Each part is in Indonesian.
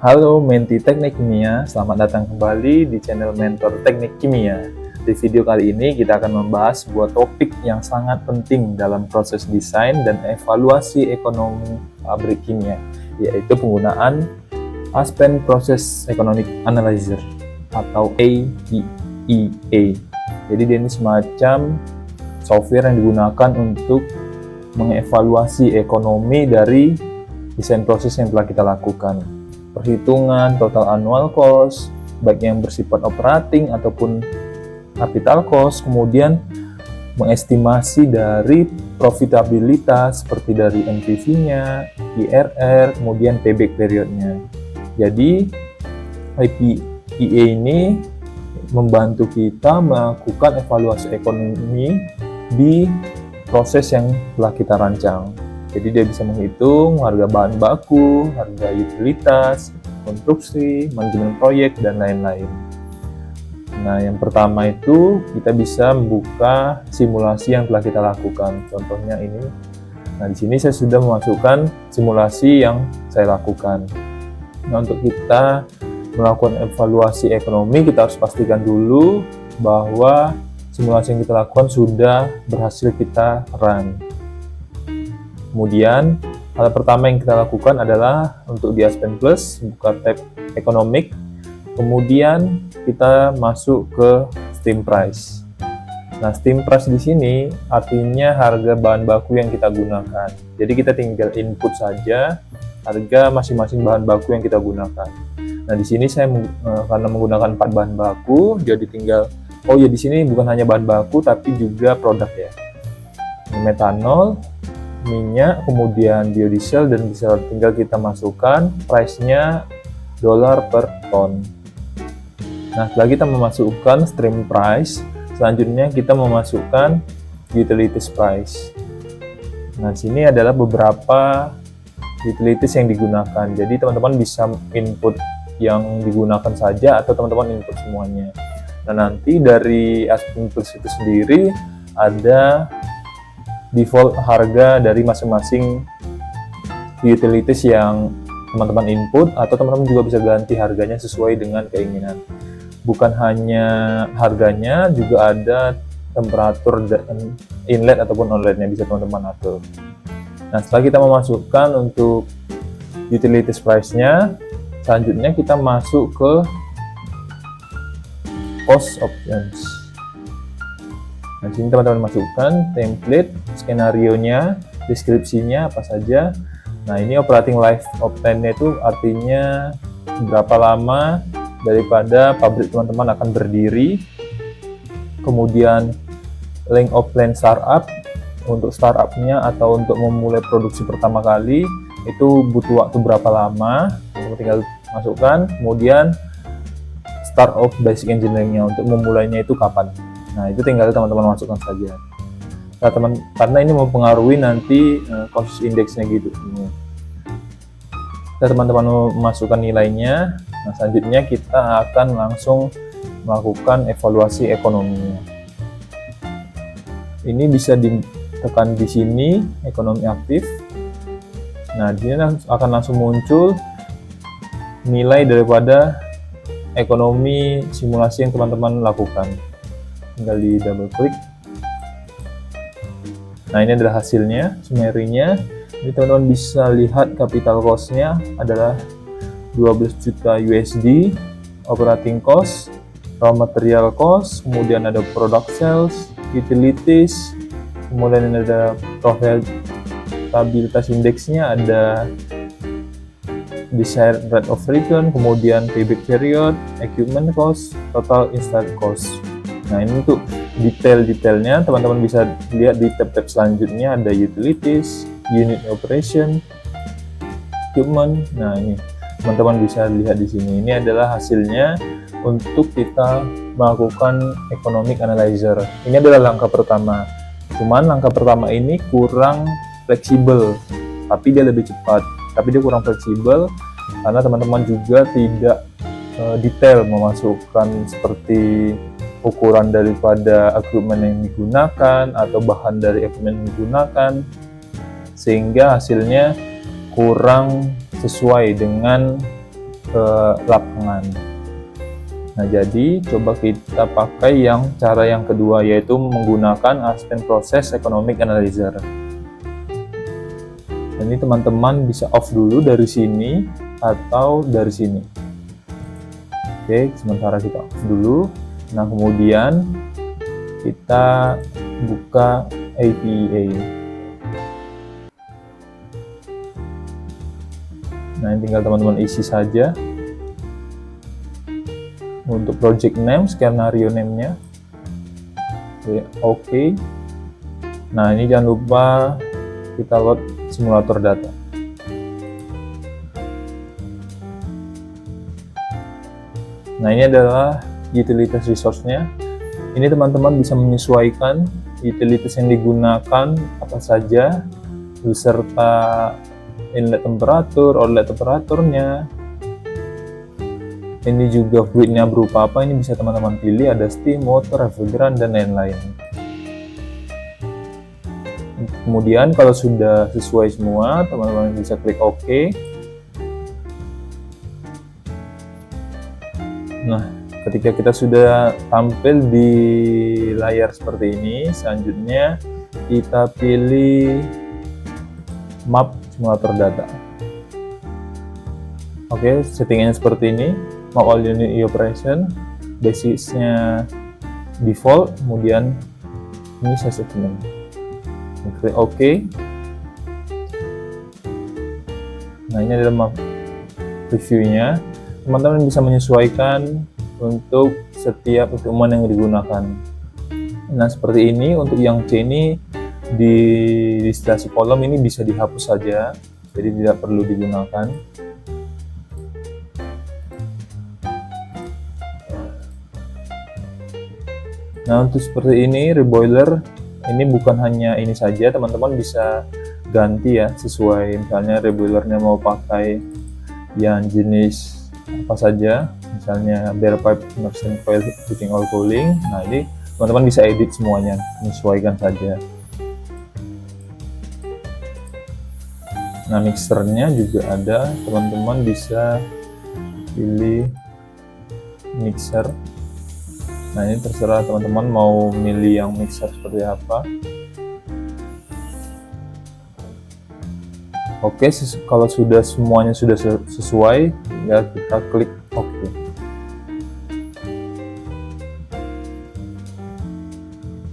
Halo Menti Teknik Kimia, selamat datang kembali di channel Mentor Teknik Kimia. Di video kali ini kita akan membahas sebuah topik yang sangat penting dalam proses desain dan evaluasi ekonomi pabrik kimia, yaitu penggunaan Aspen Process Economic Analyzer atau APEA. Jadi dia ini semacam software yang digunakan untuk mengevaluasi ekonomi dari desain proses yang telah kita lakukan. Perhitungan total annual cost, baik yang bersifat operating ataupun capital cost, kemudian mengestimasi dari profitabilitas seperti dari NPV-nya, IRR, kemudian payback period-nya. Jadi IPEA ini membantu kita melakukan evaluasi ekonomi di proses yang telah kita rancang. Jadi dia bisa menghitung harga bahan baku, harga utilitas, konstruksi, manajemen proyek, dan lain-lain. Nah, yang pertama itu kita bisa membuka simulasi yang telah kita lakukan. Contohnya ini. Nah, di sini saya sudah memasukkan simulasi yang saya lakukan. Nah, untuk kita melakukan evaluasi ekonomi, kita harus pastikan dulu bahwa simulasi yang kita lakukan sudah berhasil kita run. Kemudian, hal pertama yang kita lakukan adalah untuk di Aspen Plus, buka tab Economic, kemudian kita masuk ke Stream Price. Nah, Stream Price di sini artinya harga bahan baku yang kita gunakan. Jadi kita tinggal input saja harga masing-masing bahan baku yang kita gunakan. Nah, di sini saya karena menggunakan 4 bahan baku, jadi tinggal di sini bukan hanya bahan baku tapi juga produk ya. Metanol, minyak, kemudian biodiesel, dan bisa tinggal kita masukkan price-nya dolar per ton. Nah, setelah kita memasukkan stream price, selanjutnya kita memasukkan utilities price. Nah, sini adalah beberapa utilities yang digunakan. Jadi teman-teman bisa input yang digunakan saja atau teman-teman input semuanya. Nah, nanti dari Aspen Plus itu sendiri ada default harga dari masing-masing utilities yang teman-teman input, atau teman-teman juga bisa ganti harganya sesuai dengan keinginan. Bukan hanya harganya, juga ada temperatur dan inlet ataupun outletnya bisa teman-teman atur. Nah, setelah kita memasukkan untuk utilities price-nya, selanjutnya kita masuk ke cost options. Nah, sini teman-teman masukkan template, skenario-nya, deskripsinya apa saja. Nah, ini operating life of plan-nya itu artinya berapa lama daripada pabrik teman-teman akan berdiri. Kemudian length of plan startup, untuk startup-nya atau untuk memulai produksi pertama kali itu butuh waktu berapa lama, teman tinggal masukkan. Kemudian start of basic engineering-nya, untuk memulainya itu kapan. Nah, itu tinggal teman-teman masukkan saja. Nah, karena ini mempengaruhi nanti cost index-nya gitu. Nah, teman-teman memasukkan nilainya. Nah, selanjutnya kita akan langsung melakukan evaluasi ekonominya. Ini bisa ditekan di sini, ekonomi aktif. Nah, di sini akan langsung muncul nilai daripada ekonomi simulasi yang teman-teman lakukan. Tinggal di double klik. Nah, ini adalah hasilnya, summary-nya. Jadi teman-teman bisa lihat capital cost-nya adalah 12 juta USD, operating cost, raw material cost, kemudian ada product sales, utilities, kemudian ada profitabilitas index-nya, ada desired rate of return, kemudian payback period, equipment cost, total installed cost. Nah, ini untuk detail-detailnya teman-teman bisa lihat di tab-tab selanjutnya, ada utilities, unit operation, equipment. Nah, ini teman-teman bisa lihat di sini. Ini adalah hasilnya untuk kita melakukan economic analyzer. Ini adalah langkah pertama. Cuman langkah pertama ini kurang fleksibel, tapi dia lebih cepat. Tapi dia kurang fleksibel karena teman-teman juga tidak detail memasukkan seperti ukuran daripada equipment yang digunakan atau bahan dari equipment yang digunakan, sehingga hasilnya kurang sesuai dengan ke lapangan. Nah, jadi coba kita pakai cara yang kedua, yaitu menggunakan Aspen Process Economic Analyzer. Ini teman-teman bisa off dulu dari sini atau dari sini. Oke, sementara kita off dulu. Nah, kemudian kita buka APA. Nah, ini tinggal teman-teman isi saja. Untuk project name, skenario name-nya. Oke. Nah, ini jangan lupa kita load simulator data. Nah, ini adalah utilities resource-nya. Ini teman-teman bisa menyesuaikan utilities yang digunakan apa saja, beserta inlet temperatur, outlet temperaturnya. Ini juga fluidnya berupa apa, ini bisa teman-teman pilih, ada steam, water, refrigerant, dan lain-lain. Kemudian kalau sudah sesuai semua, teman-teman bisa klik OK. Nah, ketika kita sudah tampil di layar seperti ini, selanjutnya kita pilih map simulator data. Oke, settingannya seperti ini. Map all unit operation, basisnya default, kemudian ini saya segmen. Klik OK. Nah, ini adalah map previewnya. Teman-teman bisa menyesuaikan untuk setiap dokumen yang digunakan. Nah, seperti ini. Untuk yang C ini di distilasi kolom ini bisa dihapus saja, jadi tidak perlu digunakan. Nah, untuk seperti ini reboiler ini bukan hanya ini saja, teman-teman bisa ganti ya, sesuai misalnya reboilernya mau pakai yang jenis apa saja, misalnya bare pipe, immersion coil, heating oil cooling. Nah, ini teman-teman bisa edit semuanya, menyesuaikan saja. Nah, mixernya juga ada, teman-teman bisa pilih mixer. Nah, ini terserah teman-teman mau milih yang mixer seperti apa. Oke, kalau sudah semuanya sudah sesuai, ya kita klik OK.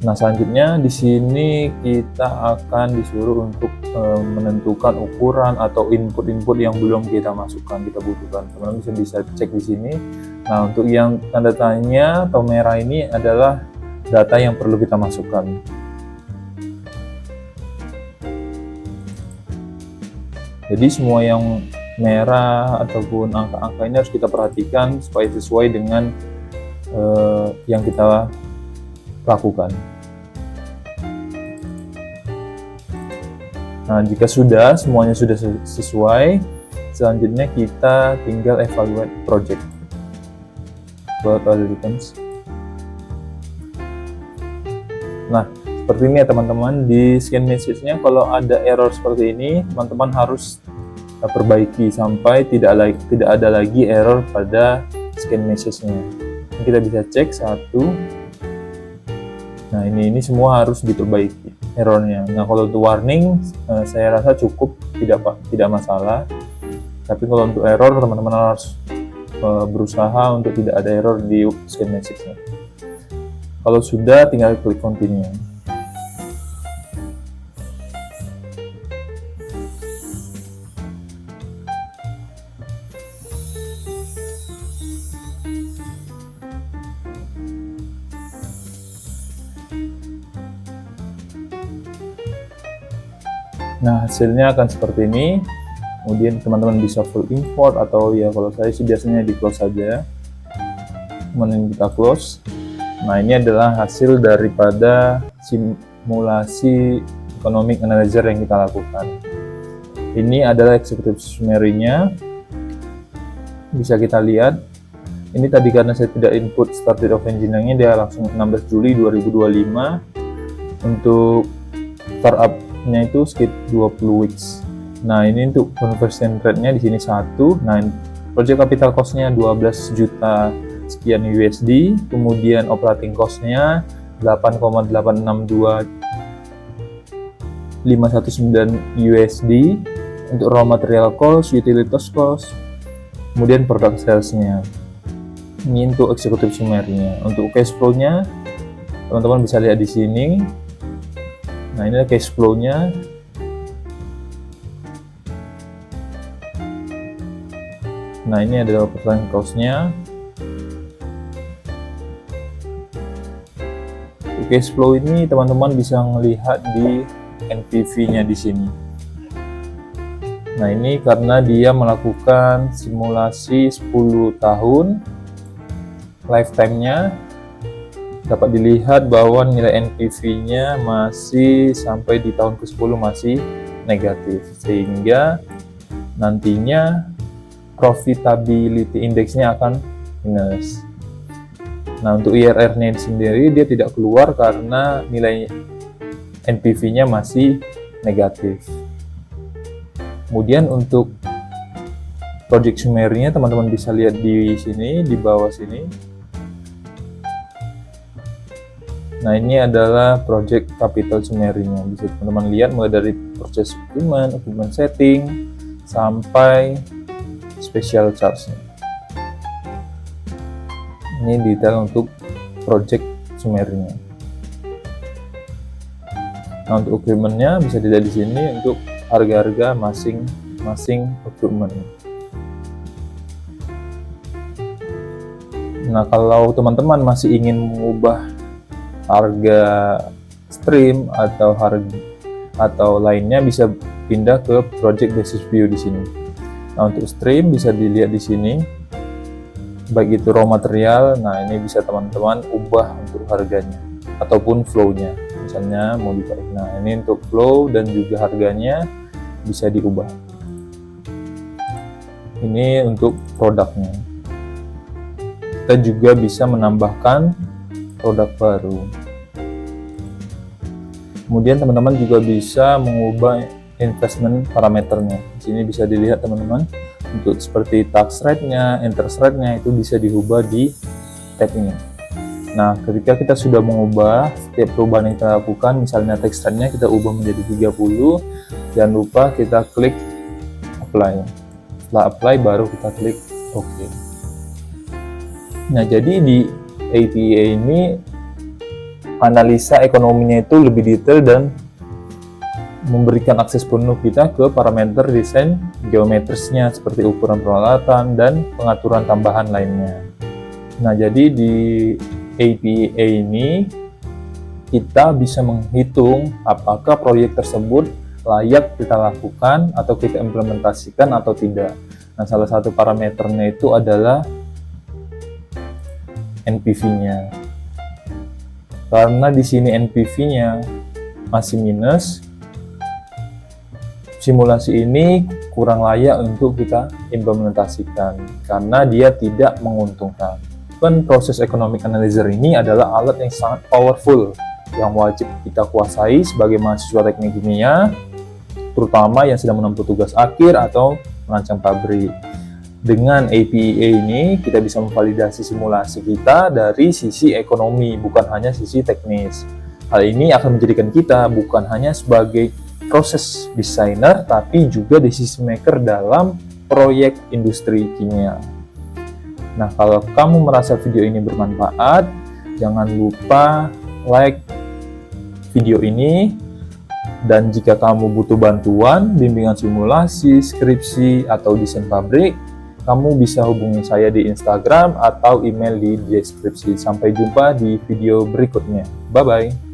Nah, selanjutnya di sini kita akan disuruh untuk menentukan ukuran atau input-input yang belum kita masukkan, kita butuhkan. Teman-teman bisa cek di sini. Nah, untuk yang tanda tanya atau merah ini adalah data yang perlu kita masukkan. Jadi semua yang merah ataupun angka-angka ini harus kita perhatikan supaya sesuai dengan yang kita lakukan. Nah, jika semuanya sudah sesuai, selanjutnya kita tinggal evaluate project. Nah, seperti ini ya teman-teman, di scan message-nya kalau ada error seperti ini, teman-teman harus perbaiki sampai tidak ada lagi error pada scan message-nya. Kita bisa cek satu. Nah, ini semua harus diperbaiki errornya. Nah, kalau untuk warning saya rasa cukup, tidak masalah. Tapi kalau untuk error, teman-teman harus berusaha untuk tidak ada error di scan message-nya. Kalau sudah, tinggal klik continue. Nah, hasilnya akan seperti ini. Kemudian teman-teman bisa full import atau ya kalau saya sih biasanya di close saja. Kemudian kita close. Nah, ini adalah hasil daripada simulasi economic analyzer yang kita lakukan. Ini adalah executive summary-nya. Bisa kita lihat. Ini tadi karena saya tidak input start date of engineering-nya, dia langsung 16 Juli 2025. Untuk startup-nya itu sekitar 20 weeks. Nah, ini untuk conversion rate-nya di sini 1. Nah, project capital cost-nya 12 juta sekian USD, kemudian operating cost-nya 8,862519 USD untuk raw material cost, utilities cost, kemudian product sales-nya. Ini untuk eksekutif summary-nya. Untuk cash flow-nya, teman-teman bisa lihat di sini. Nah, ini cash flow-nya. Nah, ini adalah operating cost-nya. Untuk cash flow ini teman-teman bisa melihat di NPV-nya di sini. Nah, ini karena dia melakukan simulasi 10 tahun, lifetime-nya dapat dilihat bahwa nilai NPV-nya masih sampai di tahun ke-10 masih negatif, sehingga nantinya profitability index-nya akan minus. Nah, untuk IRR-nya sendiri dia tidak keluar karena nilai NPV-nya masih negatif. Kemudian untuk project summary-nya teman-teman bisa lihat di sini, di bawah sini. Nah, ini adalah project capital summary-nya. Bisa teman-teman lihat mulai dari proses equipment setting, sampai special charge-nya. Ini detail untuk project summary-nya. Nah, untuk equipment-nya bisa dilihat di sini untuk harga-harga masing-masing equipment. Nah, kalau teman-teman masih ingin mengubah harga stream atau lainnya, bisa pindah ke project basis view di sini. Nah, untuk stream bisa dilihat di sini, baik itu raw material. Nah, ini bisa teman-teman ubah untuk harganya ataupun flow-nya. Misalnya mau ditarik. Nah, ini untuk flow dan juga harganya bisa diubah. Ini untuk produknya. Kita juga bisa menambahkan produk baru. Kemudian teman-teman juga bisa mengubah investment parameternya. Di sini bisa dilihat teman-teman, untuk seperti tax rate-nya, interest rate-nya itu bisa diubah di tab ini. Nah, ketika kita sudah mengubah setiap perubahan yang kita lakukan, misalnya tax rate-nya kita ubah menjadi 30, jangan lupa kita klik apply. Setelah apply baru kita klik OK. Nah, jadi di APA ini analisa ekonominya itu lebih detail dan memberikan akses penuh kita ke parameter desain geometrisnya seperti ukuran peralatan dan pengaturan tambahan lainnya. Nah, jadi di APA ini kita bisa menghitung apakah proyek tersebut layak kita lakukan atau kita implementasikan atau tidak. Nah, salah satu parameternya itu adalah NPV-nya. Karena di sini NPV-nya masih minus, simulasi ini kurang layak untuk kita implementasikan karena dia tidak menguntungkan. Dan proses economic analyzer ini adalah alat yang sangat powerful yang wajib kita kuasai sebagai mahasiswa teknik kimia, terutama yang sedang menempuh tugas akhir atau merancang pabrik. Dengan APA ini kita bisa memvalidasi simulasi kita dari sisi ekonomi, bukan hanya sisi teknis. Hal ini akan menjadikan kita bukan hanya sebagai proses designer, tapi juga decision maker dalam proyek industri kimia. Nah, kalau kamu merasa video ini bermanfaat, jangan lupa like video ini. Dan jika kamu butuh bantuan, bimbingan simulasi, skripsi, atau desain pabrik, kamu bisa hubungi saya di Instagram atau email di deskripsi. Sampai jumpa di video berikutnya. Bye-bye.